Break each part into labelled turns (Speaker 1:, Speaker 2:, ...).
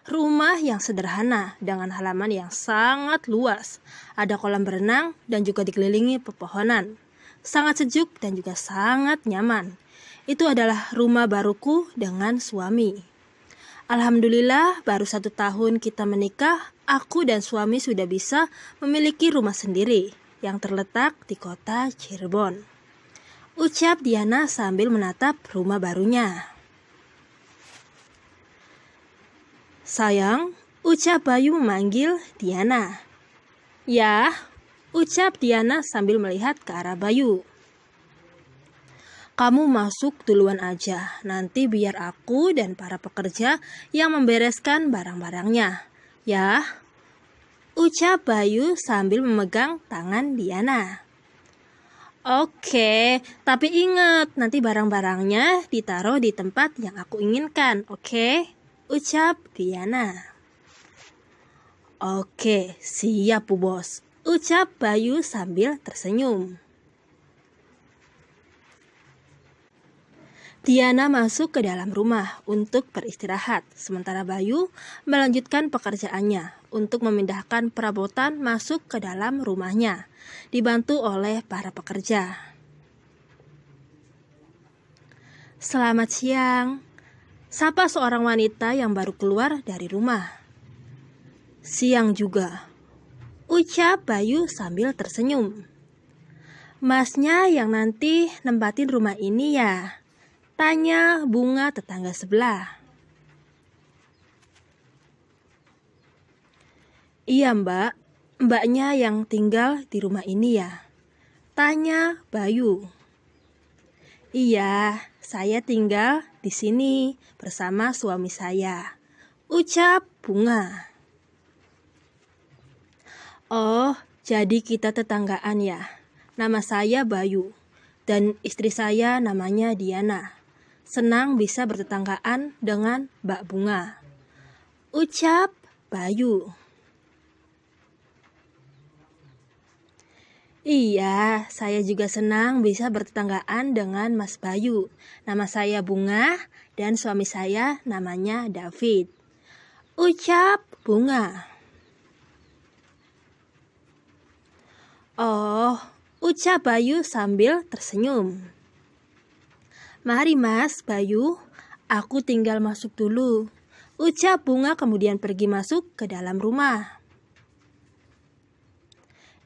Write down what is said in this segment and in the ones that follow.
Speaker 1: Rumah yang sederhana dengan halaman yang sangat luas. Ada kolam berenang dan juga dikelilingi pepohonan. Sangat sejuk dan juga sangat nyaman. Itu adalah rumah baruku dengan suami. Alhamdulillah baru 1 tahun kita menikah, aku dan suami sudah bisa memiliki rumah sendiri yang terletak di kota Cirebon. Ucap Diana sambil menatap rumah barunya. Sayang, ucap Bayu memanggil Diana. Ya, ucap Diana sambil melihat ke arah Bayu. Kamu masuk duluan aja, nanti biar aku dan para pekerja yang membereskan barang-barangnya. Ya, ucap Bayu sambil memegang tangan Diana. Oke, tapi ingat nanti barang-barangnya ditaruh di tempat yang aku inginkan, oke? Ucap Diana. Oke, siap Bu Bos. Ucap Bayu sambil tersenyum. Diana masuk ke dalam rumah untuk beristirahat, sementara Bayu melanjutkan pekerjaannya untuk memindahkan perabotan masuk ke dalam rumahnya, dibantu oleh para pekerja. Selamat siang. Sapa seorang wanita yang baru keluar dari rumah. Siang juga, ucap Bayu sambil tersenyum. Masnya yang nanti nempatin rumah ini ya? Tanya Bunga tetangga sebelah. Iya mbak, mbaknya yang tinggal di rumah ini ya? Tanya Bayu. Iya, saya tinggal di sini bersama suami saya. Ucap Bunga. Oh, jadi kita tetanggaan ya. Nama saya Bayu dan istri saya namanya Diana. Senang bisa bertetanggaan dengan Mbak Bunga. Ucap Bayu. Iya, saya juga senang bisa bertetanggaan dengan Mas Bayu. Nama saya Bunga dan suami saya namanya David. Ucap Bunga. Oh, ucap Bayu sambil tersenyum. Mari Mas Bayu, aku tinggal masuk dulu. Ucap Bunga kemudian pergi masuk ke dalam rumah.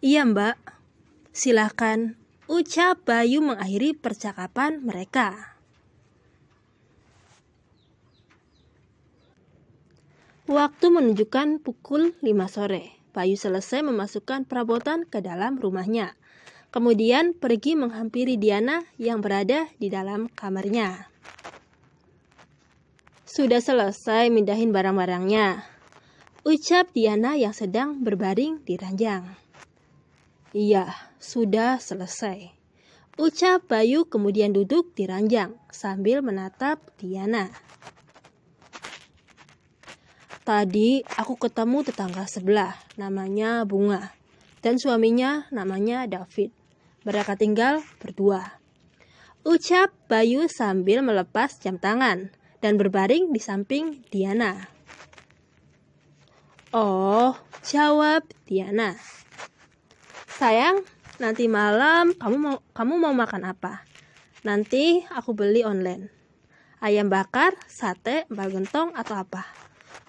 Speaker 1: Iya Mbak. Silakan, ucap Bayu mengakhiri percakapan mereka. Waktu menunjukkan pukul 5 sore. Bayu selesai memasukkan perabotan ke dalam rumahnya. Kemudian pergi menghampiri Diana yang berada di dalam kamarnya. Sudah selesai mindahin barang-barangnya, ucap Diana yang sedang berbaring di ranjang. Iya, sudah selesai. Ucap Bayu kemudian duduk di ranjang sambil menatap Diana. Tadi aku ketemu tetangga sebelah, namanya Bunga, dan suaminya namanya David. Mereka tinggal berdua. Ucap Bayu sambil melepas jam tangan dan berbaring di samping Diana. Oh, jawab Diana. Sayang, nanti malam kamu mau makan apa? Nanti aku beli online. Ayam bakar, sate, empal gentong atau apa?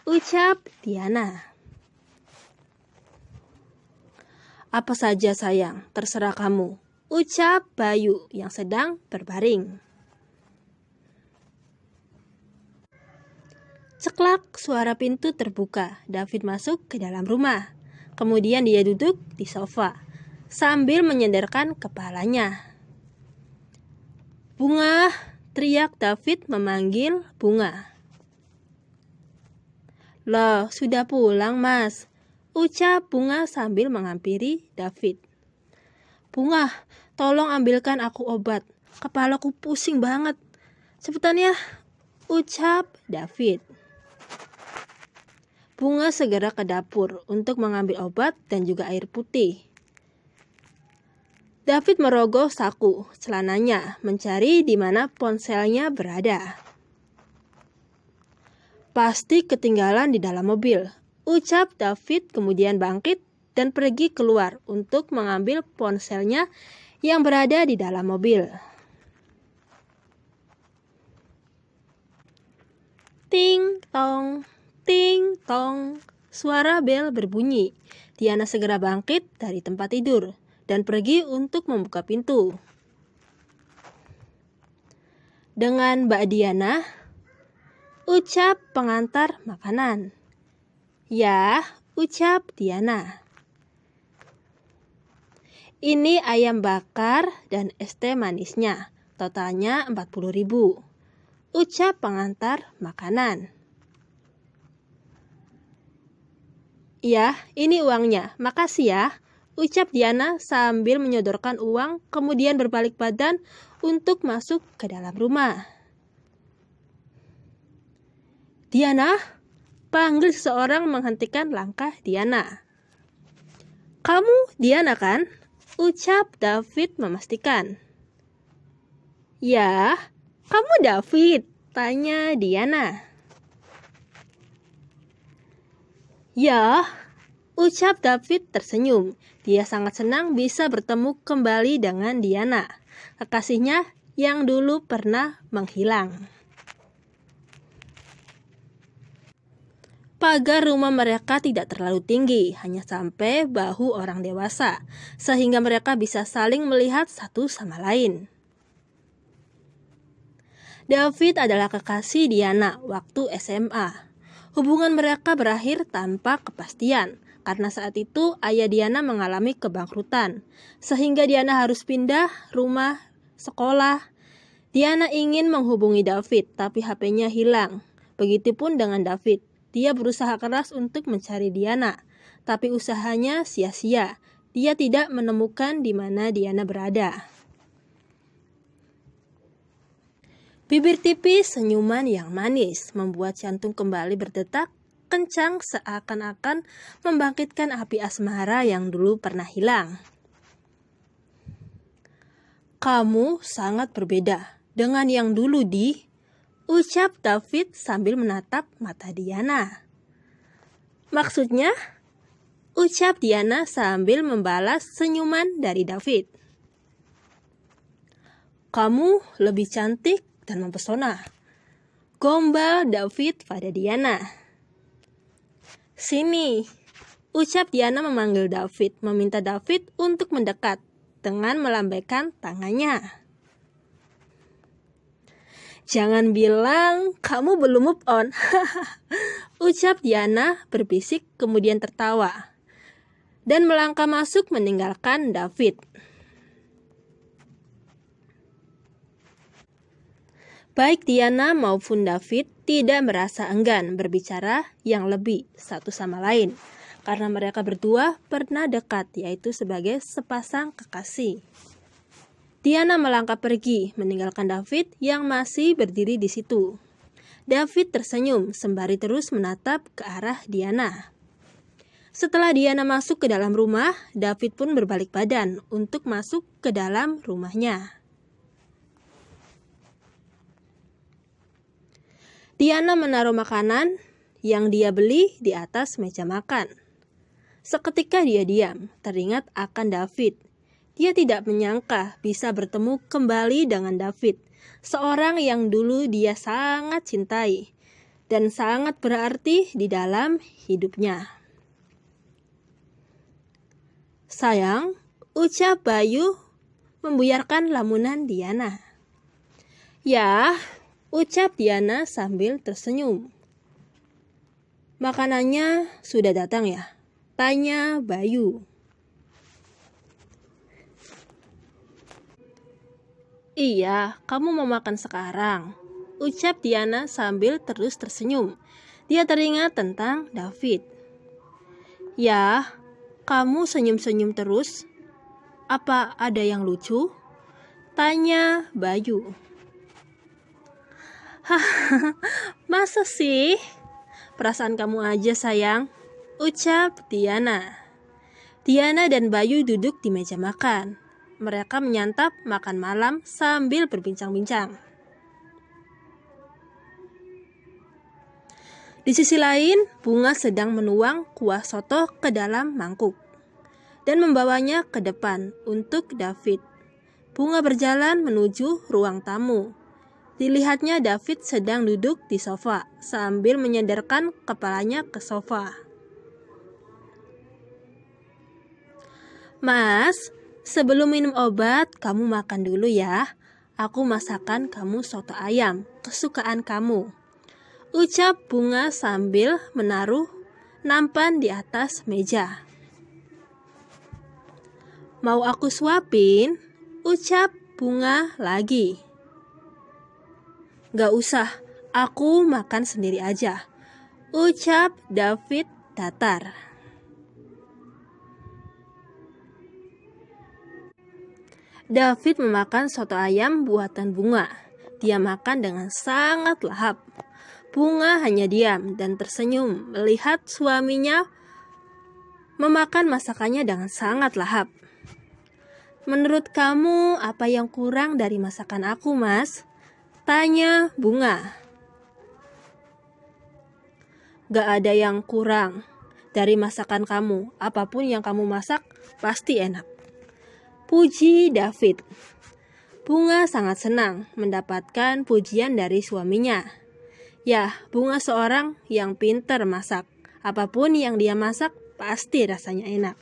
Speaker 1: Ucap Diana. Apa saja sayang, terserah kamu. Ucap Bayu yang sedang berbaring. Ceklak, suara pintu terbuka. David masuk ke dalam rumah. Kemudian dia duduk di sofa sambil menyandarkan kepalanya. Bunga, teriak David memanggil Bunga. Loh, sudah pulang mas, ucap Bunga sambil menghampiri David. Bunga, tolong ambilkan aku obat, kepalaku pusing banget. Cepetan ya, ucap David. Bunga segera ke dapur untuk mengambil obat dan juga air putih. David merogoh saku celananya mencari di mana ponselnya berada. Pasti ketinggalan di dalam mobil, ucap David kemudian bangkit dan pergi keluar untuk mengambil ponselnya yang berada di dalam mobil. Ting tong, ting tong, suara bel berbunyi. Diana segera bangkit dari tempat tidur dan pergi untuk membuka pintu. Dengan Mbak Diana, ucap pengantar makanan. Ya, ucap Diana. Ini ayam bakar dan es teh manisnya, totalnya 40.000. Ucap pengantar makanan. Ya, ini uangnya, makasih ya. Ucap Diana sambil menyodorkan uang, kemudian berbalik badan untuk masuk ke dalam rumah. Diana, panggil seseorang menghentikan langkah Diana. Kamu Diana kan? Ucap David memastikan. Ya, kamu David? Tanya Diana. Ya, ucap David tersenyum. Dia sangat senang bisa bertemu kembali dengan Diana, kekasihnya yang dulu pernah menghilang. Pagar rumah mereka tidak terlalu tinggi, hanya sampai bahu orang dewasa, sehingga mereka bisa saling melihat satu sama lain. David adalah kekasih Diana waktu SMA. Hubungan mereka berakhir tanpa kepastian, karena saat itu ayah Diana mengalami kebangkrutan, sehingga Diana harus pindah rumah, sekolah. Diana ingin menghubungi David, tapi HP-nya hilang. Begitupun dengan David. Dia berusaha keras untuk mencari Diana, tapi usahanya sia-sia. Dia tidak menemukan di mana Diana berada. Bibir tipis, senyuman yang manis, membuat jantung kembali berdetak kencang seakan-akan membangkitkan api asmara yang dulu pernah hilang. Kamu sangat berbeda dengan yang dulu, Di, ucap David sambil menatap mata Diana. Maksudnya? Ucap Diana sambil membalas senyuman dari David. Kamu lebih cantik dan mempesona, gombal David pada Diana. Sini, ucap Diana memanggil David, meminta David untuk mendekat dengan melambaikan tangannya. Jangan bilang kamu belum move on, ucap Diana berbisik kemudian tertawa dan melangkah masuk meninggalkan David. Baik Diana maupun David tidak merasa enggan berbicara yang lebih satu sama lain, karena mereka berdua pernah dekat, yaitu sebagai sepasang kekasih. Diana melangkah pergi, meninggalkan David yang masih berdiri di situ. David tersenyum sembari terus menatap ke arah Diana. Setelah Diana masuk ke dalam rumah, David pun berbalik badan untuk masuk ke dalam rumahnya. Diana menaruh makanan yang dia beli di atas meja makan. Seketika dia diam, teringat akan David. Dia tidak menyangka bisa bertemu kembali dengan David, seorang yang dulu dia sangat cintai dan sangat berarti di dalam hidupnya. Sayang, ucap Bayu membuyarkan lamunan Diana. Ya, ucap Diana sambil tersenyum. Makanannya sudah datang ya? Tanya Bayu. Iya, kamu mau makan sekarang, ucap Diana sambil terus tersenyum. Dia teringat tentang David. Ya, kamu senyum-senyum terus. Apa ada yang lucu? Tanya Bayu. Hah, masa sih? Perasaan kamu aja sayang, ucap Diana. Diana dan Bayu duduk di meja makan. Mereka menyantap makan malam sambil berbincang-bincang. Di sisi lain, Bunga sedang menuang kuah soto ke dalam mangkuk dan membawanya ke depan untuk David. Bunga berjalan menuju ruang tamu. Dilihatnya David sedang duduk di sofa sambil menyandarkan kepalanya ke sofa. "Mas, sebelum minum obat, kamu makan dulu ya. Aku masakan kamu soto ayam, kesukaan kamu," ucap Bunga sambil menaruh nampan di atas meja. "Mau aku suapin?" ucap Bunga lagi. "Gak usah, aku makan sendiri aja," ucap David datar. David memakan soto ayam buatan Bunga. Dia makan dengan sangat lahap. Bunga hanya diam dan tersenyum melihat suaminya memakan masakannya dengan sangat lahap. "Menurut kamu, apa yang kurang dari masakan aku, Mas?" tanya Bunga. "Gak ada yang kurang dari masakan kamu. Apapun yang kamu masak pasti enak," puji David. Bunga sangat senang mendapatkan pujian dari suaminya. Ya, Bunga seorang yang pintar masak. Apapun yang dia masak pasti rasanya enak.